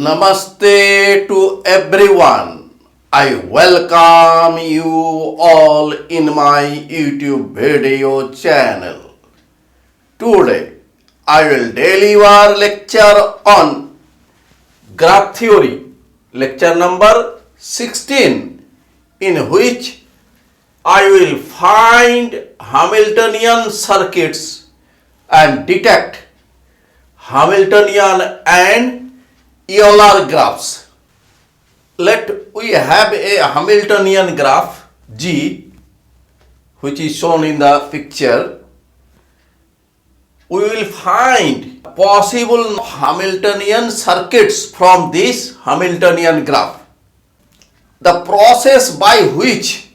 Namaste to everyone. I welcome you all in my YouTube video channel. Today I will deliver lecture on graph theory, lecture number 16, in which I will find Hamiltonian circuits and detect Hamiltonian and Euler graphs. Let we have a Hamiltonian graph G, which is shown in the picture. We will find possible Hamiltonian circuits from this Hamiltonian graph. The process by which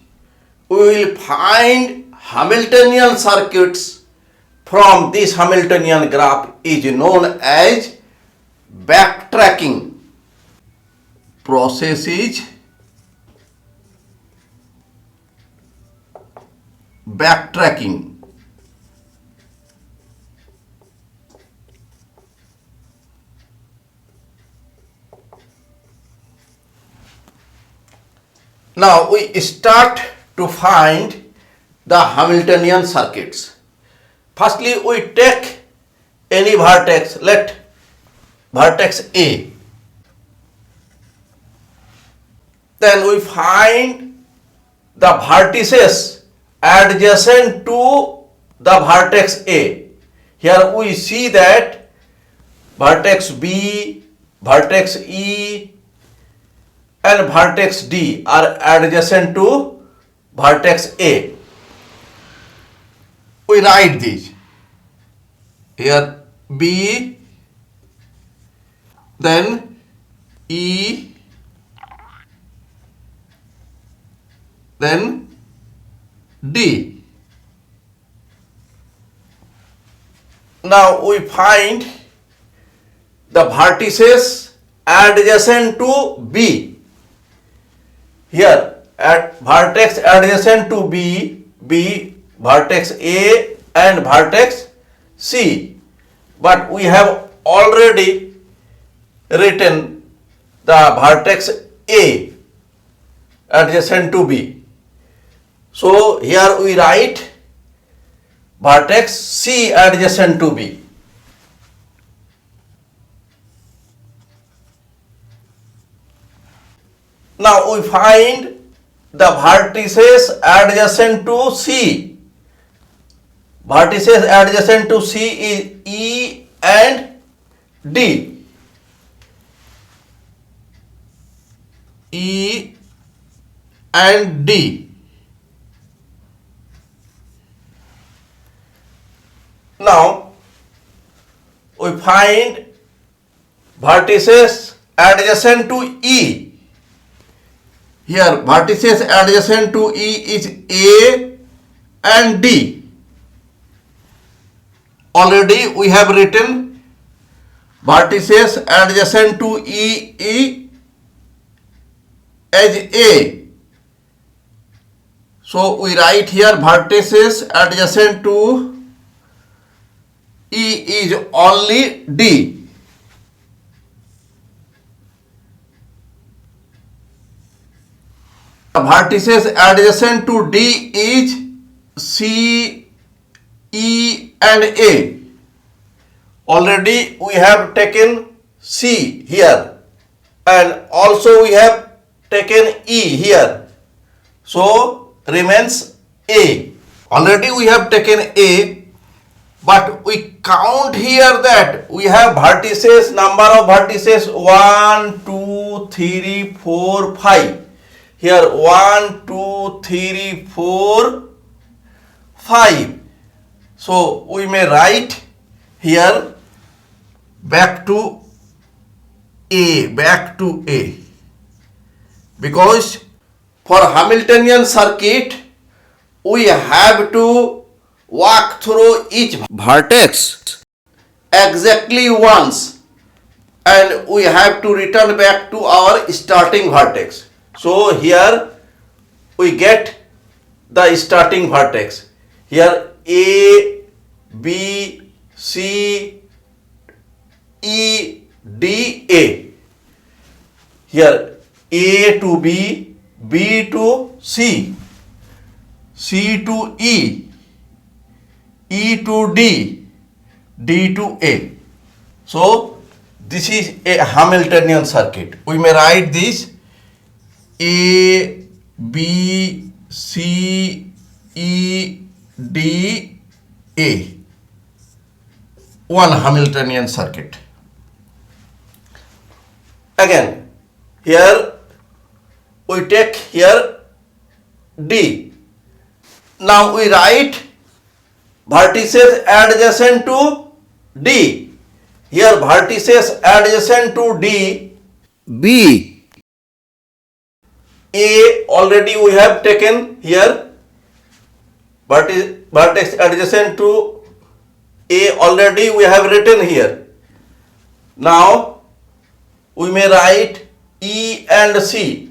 we will find Hamiltonian circuits from this Hamiltonian graph is known as backtracking. Process is backtracking. Now we start to find the Hamiltonian circuits. Firstly, we take any vertex, let vertex A. Then we find the vertices adjacent to the vertex A. Here we see that vertex B, vertex E and vertex D are adjacent to vertex A. We write these. Here B, then E, then D. Now we find the vertices adjacent to B. Here at vertex adjacent to B, vertex A and vertex C. But we have already written the vertex A adjacent to B. So here we write vertex C adjacent to B. Now we find the vertices adjacent to C. Vertices adjacent to C is E and D. E and D. Now we find vertices adjacent to E. Here vertices adjacent to E is A and D. Already we have written vertices adjacent to E as A. So we write here vertices adjacent to E is only D. Vertices adjacent to D is C, E and A. Already we have taken C here and also we have taken E here. So remains A. Already we have taken A, but we count here that we have vertices, number of vertices 1, 2, 3, 4, 5. Here 1, 2, 3, 4, 5. So we may write here back to A, because for Hamiltonian circuit we have to walk through each vertex exactly once and we have to return back to our starting vertex. So here we get the starting vertex. Here A, B, C, E, D, A. here A to B, B to C, C to E, E to D, D to A. So this is a Hamiltonian circuit. We may write this A, B, C, E, D, A. One Hamiltonian circuit. Again, here we take here D. Now we write vertices adjacent to D. Here vertices adjacent to D, B. A already we have taken here. Vertex adjacent to A already we have written here. Now we may write E and C.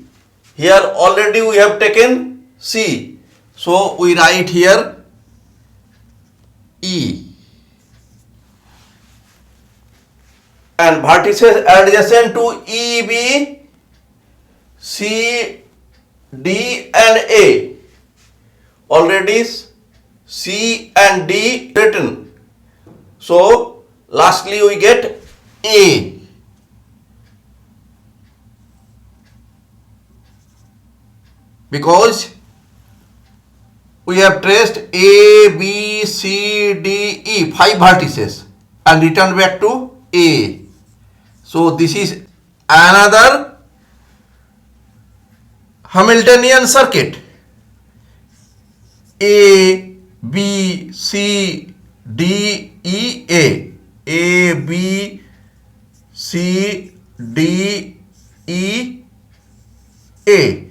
Here already we have taken C. So we write here E. And vertices adjacent to EB, C, D and A. Already C and D written. So lastly we get A. Because we have traced A, B, C, D, E, 5 vertices and returned back to A. So this is another Hamiltonian circuit. A, B, C, D, E, A. A, B, C, D, E, A.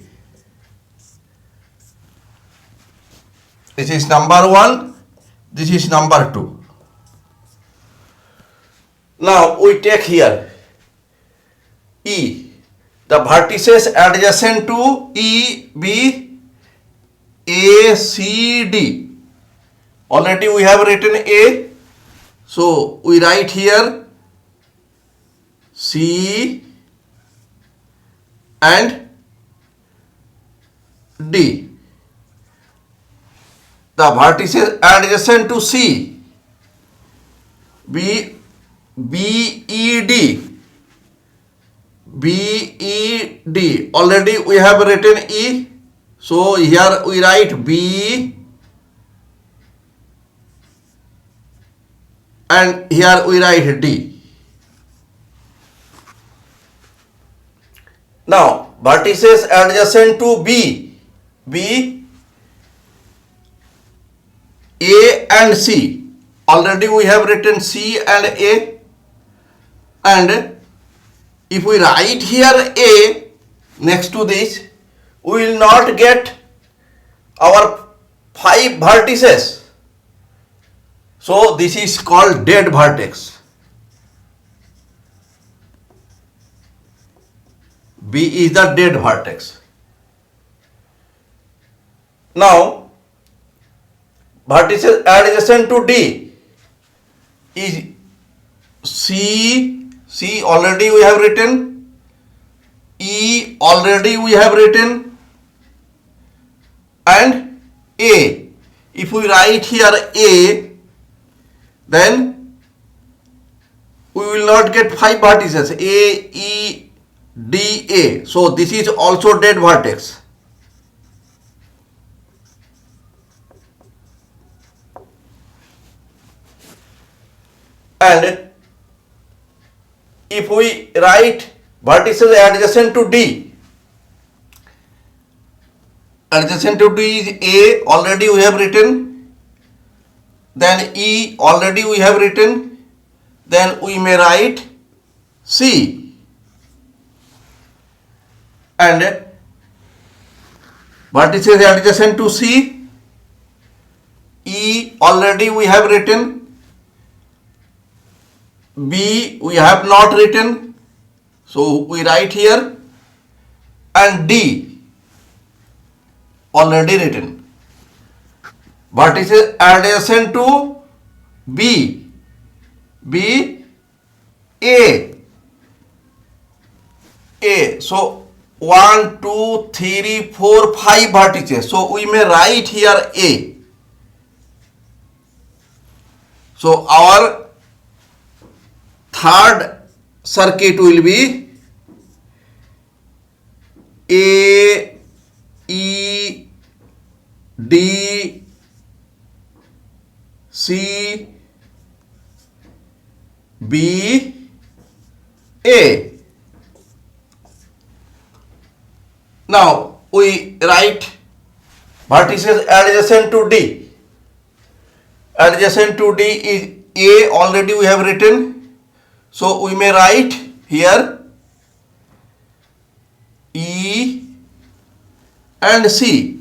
This is number 1. This is number 2. Now we take here E. The vertices adjacent to E, B, A, C, D. Already we have written A. So we write here C and D. The vertices adjacent to C, B, E, D. B, E, D. Already we have written E. So here we write B and here we write D. Now vertices adjacent to B, B, A and C. Already we have written C and A. And if we write here A next to this, we will not get our 5 vertices. So this is called dead vertex. B is the dead vertex. Now vertices adjacent to D is C. C already we have written, E already we have written, and A. If we write here A, then we will not get 5 vertices, A, E, D, A. So this is also dead vertex. And if we write vertices adjacent to D, adjacent to D is A, already we have written, then E already we have written, then we may write C, and vertices adjacent to C, E already we have written, B we have not written, so we write here, and D already written. Vertices adjacent to B, B, A, A. So 1, 2, 3, 4, 5 vertices. So we may write here A. So our third circuit will be A, E, D, C, B, A. Now we write vertices adjacent to D. Adjacent to D is A, already we have written. So we may write here E and C.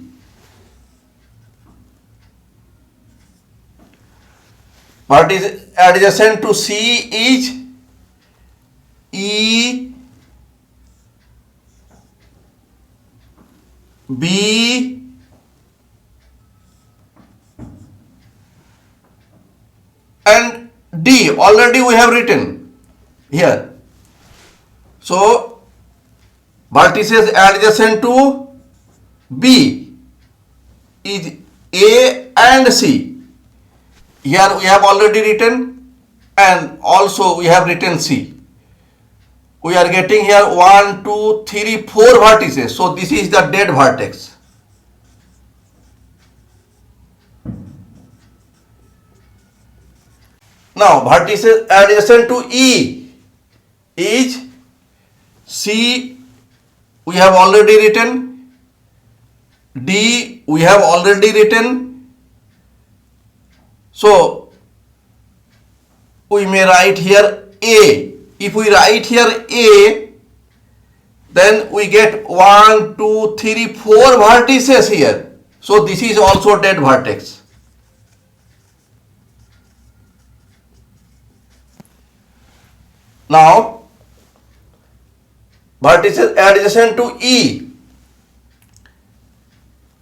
What is adjacent to C is E, B, and D. Already we have written here. So vertices adjacent to B is A and C. Here we have already written, and also we have written C. We are getting here 1, 2, 3, 4 vertices. So this is the dead vertex. Now vertices adjacent to E is C, we have already written. D, we have already written. So we may write here A. If we write here A, then we get 1, 2, 3, 4 vertices here. So this is also dead vertex. Now vertices adjacent to E.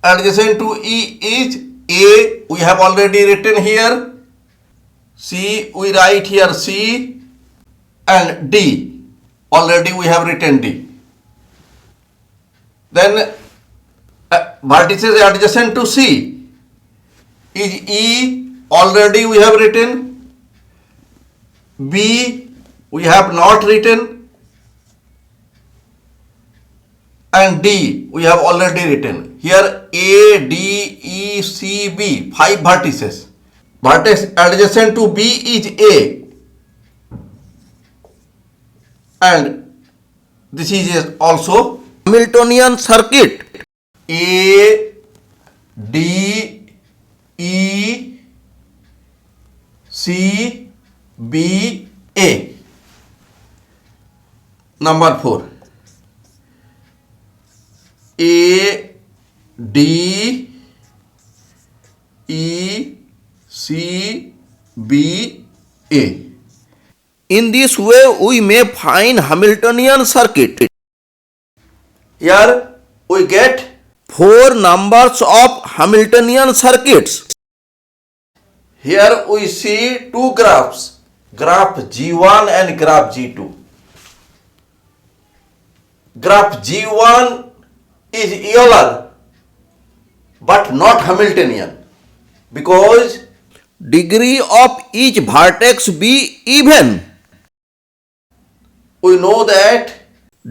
Adjacent to E is A, we have already written here. C, we write here C, and D, already we have written D. Then vertices adjacent to C is E, already we have written. B, we have not written, and D, we have already written. Here A, D, E, C, B, 5 vertices. Vertex adjacent to B is A, and this is also Hamiltonian circuit. A, D, E, C, B, A. Number 4. A, D, E, C, B, A. In this way, we may find Hamiltonian circuit. Here we get 4 numbers of Hamiltonian circuits. Here we see 2 graphs, graph G1 and graph G2. Graph G1 is Euler but not Hamiltonian, because degree of each vertex be even. We know that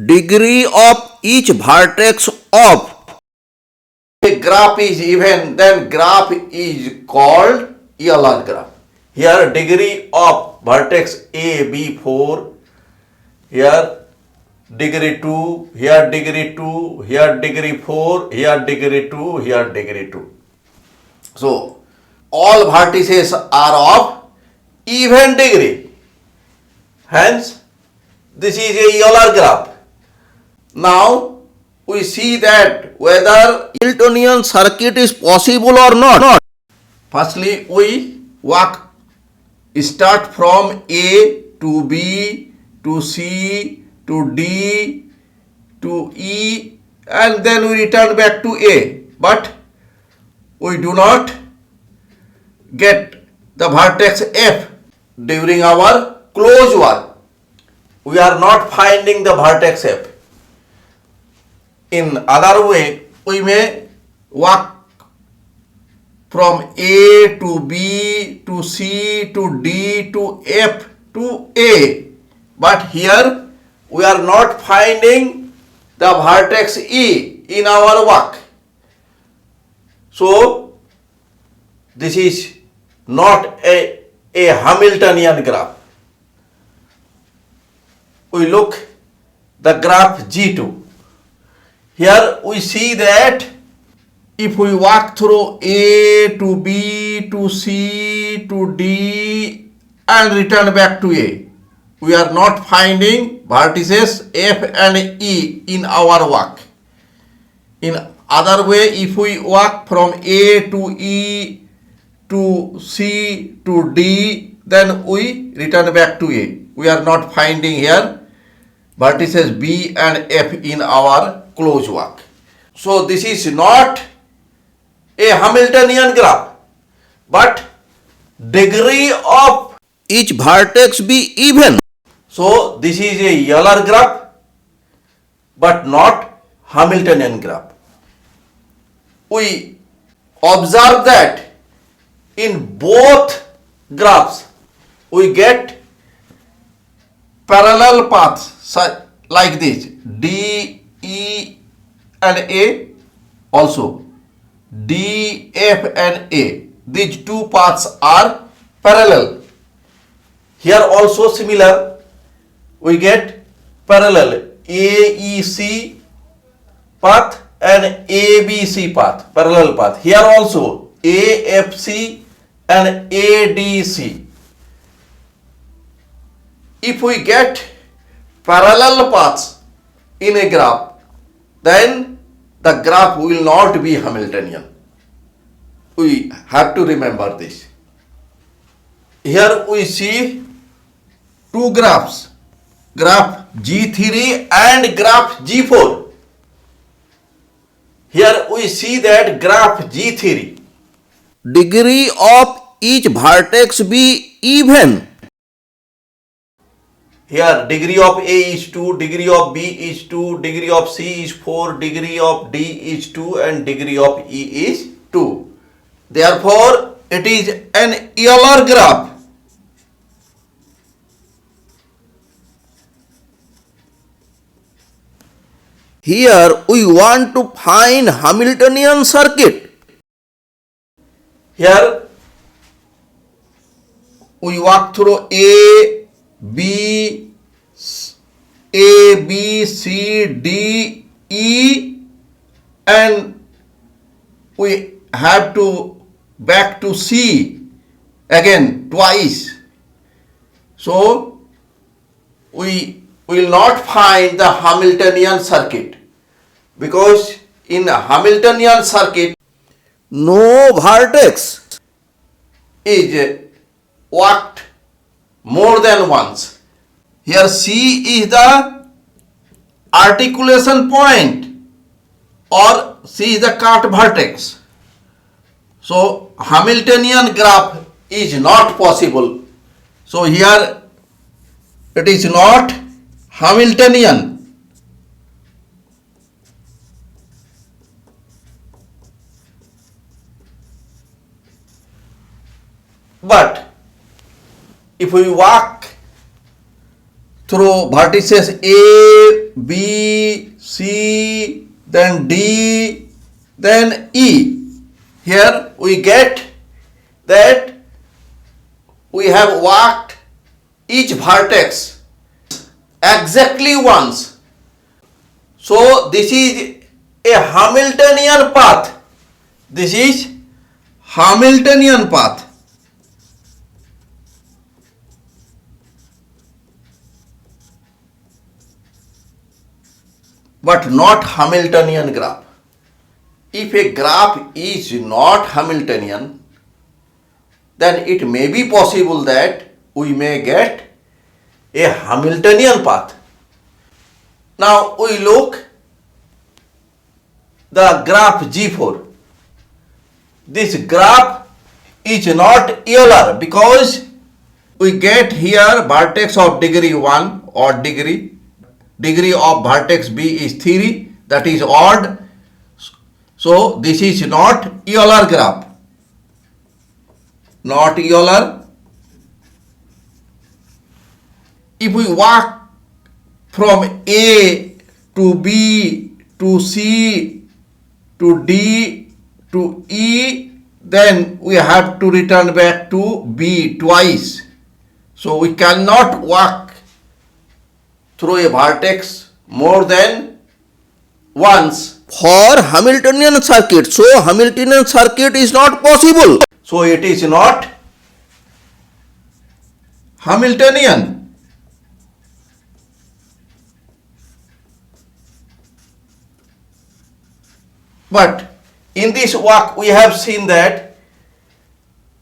degree of each vertex of a graph is even, then graph is called Euler graph. Here degree of vertex A, B 4, here degree 2, here degree 2, here degree 4, here degree 2, here degree 2. So all vertices are of even degree. Hence, this is a Euler graph. Now we see that whether Hamiltonian circuit is possible or not. Firstly, we start from A to B to C to D to E, and then we return back to A. But we do not get the vertex F during our close work. We are not finding the vertex F. In other way, we may walk from A to B to C to D to F to A. But here we are not finding the vertex E in our walk. So this is not a Hamiltonian graph. We look the graph G2. Here we see that if we walk through A to B to C to D and return back to A, we are not finding vertices F and E in our walk. In other way, if we walk from A to E to C to D, then we return back to A. We are not finding here vertices B and F in our closed walk. So this is not a Hamiltonian graph, but degree of each vertex be even. So this is a Euler graph, but not Hamiltonian graph. We observe that in both graphs we get parallel paths like this, D, E and A, also D, F and A. These two paths are parallel. Here also similar, we get parallel AEC path and ABC path, parallel path. Here also AFC and ADC. If we get parallel paths in a graph, then the graph will not be Hamiltonian. We have to remember this. Here we see two graphs, graph G3 and graph G4. Here we see that graph G3, degree of each vertex be even. Here degree of A is 2, degree of B is 2, degree of C is 4, degree of D is 2 and degree of E is 2. Therefore, it is an Euler graph. Here we want to find Hamiltonian circuit. Here we walk through A, B, C, D, E and we have to back to C again twice. So we will not find the Hamiltonian circuit because in a Hamiltonian circuit no vertex is walked more than once. Here C is the articulation point or C is the cut vertex. So Hamiltonian graph is not possible. So here it is not Hamiltonian. But if we walk through vertices A, B, C, then D, then E, here we get that we have walked each vertex exactly once. So this is a Hamiltonian path. This is Hamiltonian path. But not Hamiltonian graph. If a graph is not Hamiltonian, then it may be possible that we may get a Hamiltonian path. Now we look the graph G4. This graph is not Euler because we get here vertex of degree 1 or degree of vertex B is 3, that is odd. So this is not Euler graph. Not Euler. If we walk from A to B to C to D to E, then we have to return back to B twice. So we cannot walk through a vertex more than once for Hamiltonian circuit. So Hamiltonian circuit is not possible. So it is not Hamiltonian. But in this walk we have seen that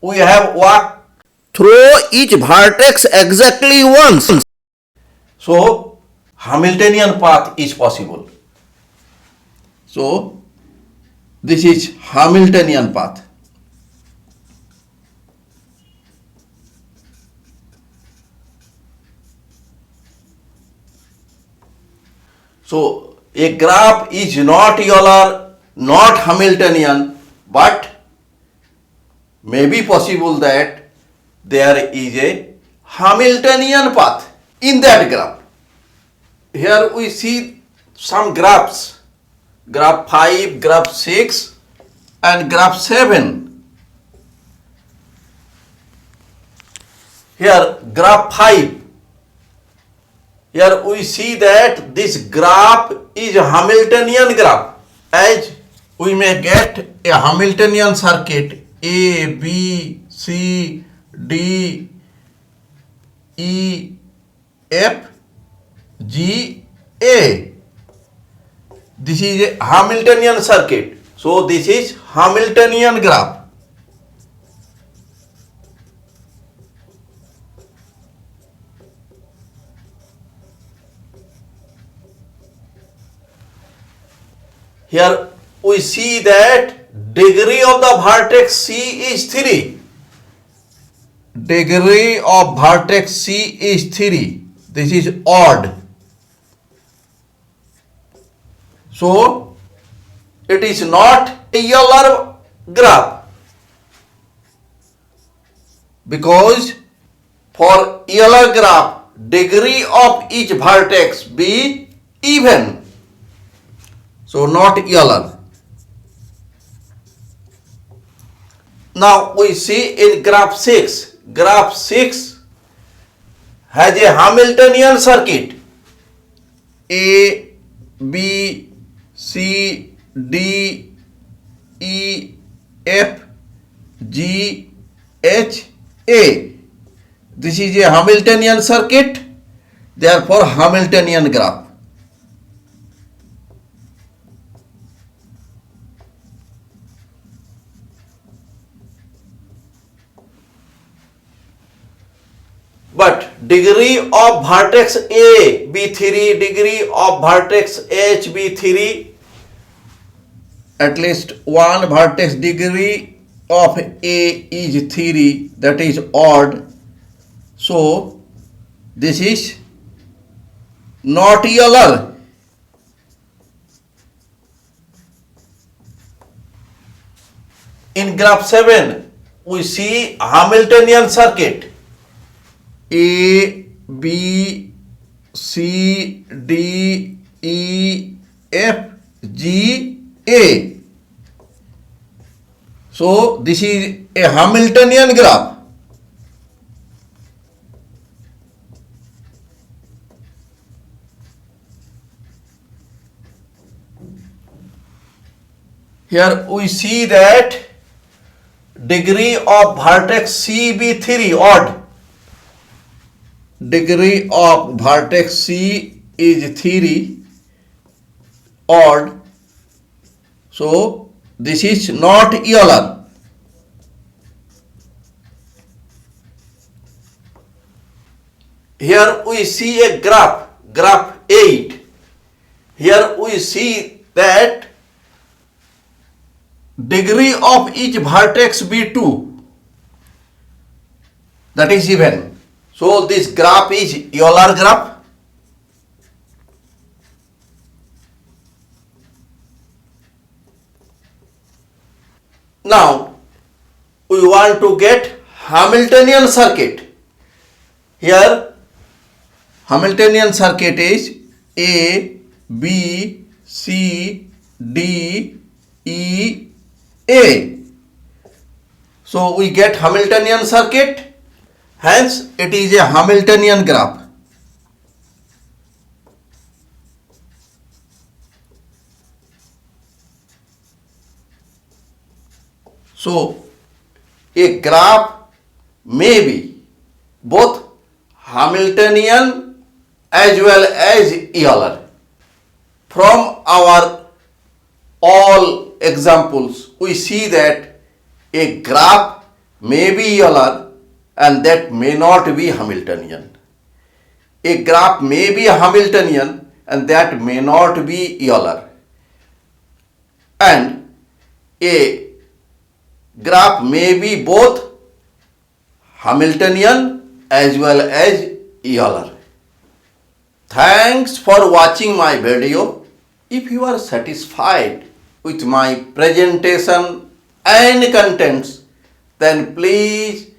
we have walked through each vertex exactly once. So Hamiltonian path is possible. So this is Hamiltonian path. So a graph is not Euler, not Hamiltonian, but may be possible that there is a Hamiltonian path in that graph. Here we see some graphs, graph 5, graph 6 and graph 7. Here graph 5. Here we see that this graph is a Hamiltonian graph, as we may get a Hamiltonian circuit A, B, C, D, E, F, G, A. This is a Hamiltonian circuit. So this is Hamiltonian graph. Here we see that degree of the vertex C is 3. Degree of vertex C is 3. This is odd. So it is not a Euler graph, because for Euler graph degree of each vertex be even. So not Euler. Now we see in graph 6. Graph 6 has a Hamiltonian circuit. A, B, C, D, E, F, G, H, A. This is a Hamiltonian circuit, therefore Hamiltonian graph. But degree of vertex A be 3, degree of vertex H be 3, at least one vertex degree of A is 3, that is odd. So this is not Euler. In graph 7 we see Hamiltonian circuit. A, B, C, D, E, F, G, A. So this is a Hamiltonian graph. Here we see that degree of vertex C be 3, odd. Degree of vertex C is 3, odd. So this is not Euler. Here we see a graph, graph 8. Here we see that degree of each vertex be 2, that is even. So this graph is Euler graph. Now we want to get Hamiltonian circuit. Here Hamiltonian circuit is A, B, C, D, E, A. So we get Hamiltonian circuit, hence it is a Hamiltonian graph. So a graph may be both Hamiltonian as well as Euler. From our all examples, we see that a graph may be Euler and that may not be Hamiltonian. A graph may be Hamiltonian and that may not be Euler. And a graph may be both Hamiltonian as well as Euler. Thanks for watching my video. If you are satisfied with my presentation and contents, then please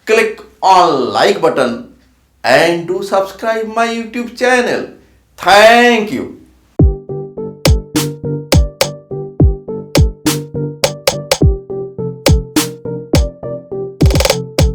click on like button and do subscribe my YouTube channel. Thank you.